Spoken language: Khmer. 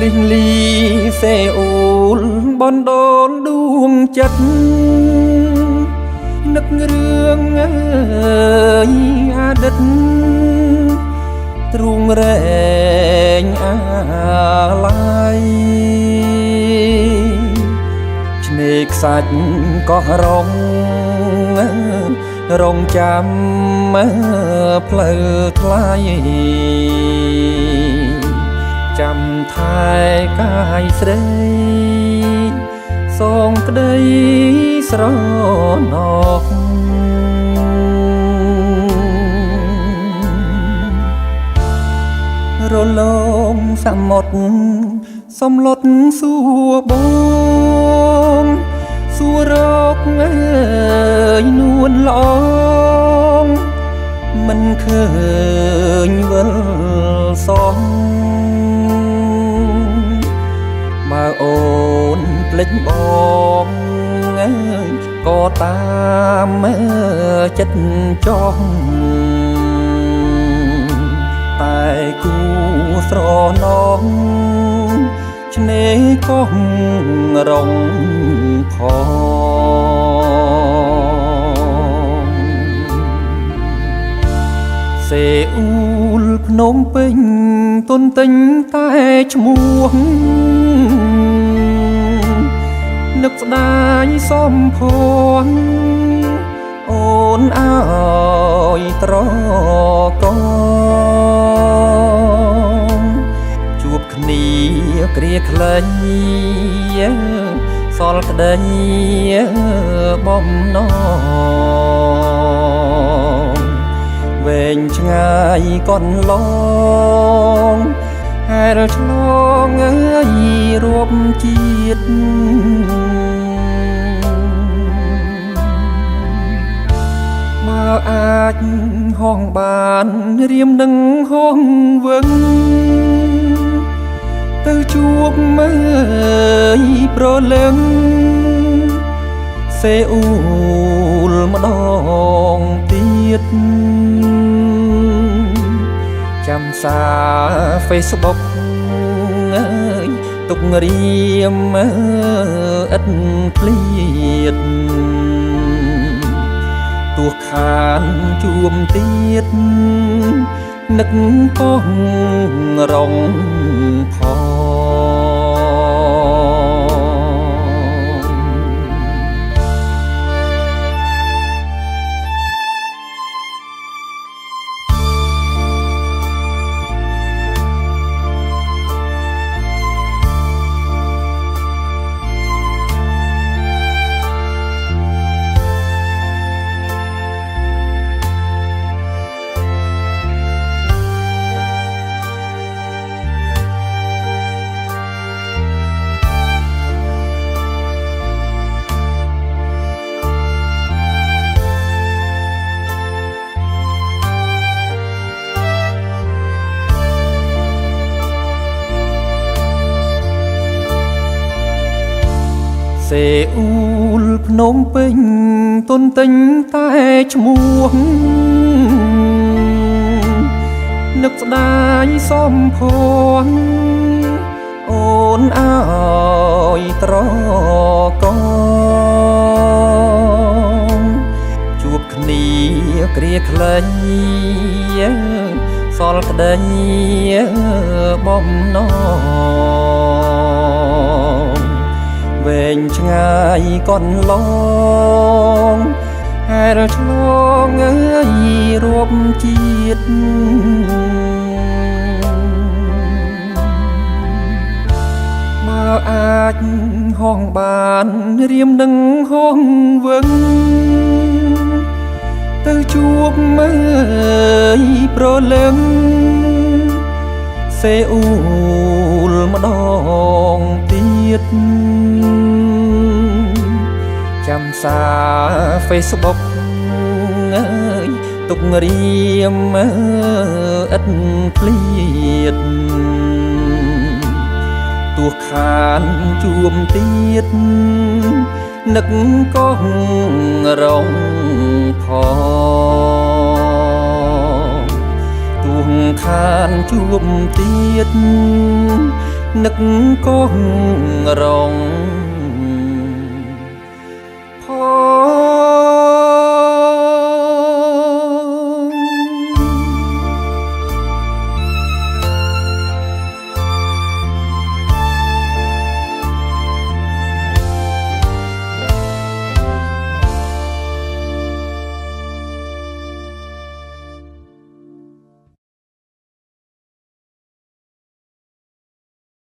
លីងលីសេអ៊ូលបណ្ដូលដួងចិត្តនឹករឿងអើយអតីតទ្រូងរែងអាឡ័យឆ្នេរខ្សាច់កោះរងចាំផ្លូវថ្លៃចាំថែកាយស្រីសងក្តីស្រណោះរលងសមុទ្រសំឡុតសួរបងសួររកអើយនួនល្អងមិនឃើញវិលសងបើអូនភ្លេចបងអើយក៏តាមចិត្តចង់តែគូស្រណងឆ្នេរកោះរងផងសេអ៊ូលភ្នំពេញទុនទិញតែឈ្មោះនឹកស្ដាយសំភ័ណ្ឌអូនអើយត្រកងជួបគ្នាគ្រាខ្លីសល់ក្តីបំណងវែងឆ្ងាយកន្លងហែលឆ្លងអើយរួមជាតិបើអាចហងបានរៀមនឹងហងវឹងទៅជួបមើលប្រលឹងសេអ៊ូលម្ដងទៀតចាំសារ Facebook អើយទុករៀមឥតភ្លៀតទោះខានជួមទៀតនឹកកោះរងផងសេអ៊ូលភ្នំពេញទុនទិញតែឈ្មោះនឹកស្ដាយសំភ័ណ្ឌអូនអើយត្រកងជួបគ្នាគ្រាខ្លីសល់ក្តីបំណងវែងឆ្ងាយកន្លងហែលឆ្លងអើយរួមជាតិបើអាចហងបានរៀមនឹងហងវឹងទៅជួបមើលប្រលឹងសេអ៊ូលម្ដងទៀតចាំសារ Facebook អើយទុករៀមឥតភ្លៀតទោះខានជួមទៀតនឹកកោះរងផងទោះខានជួបទៀត នឹកកងរងផង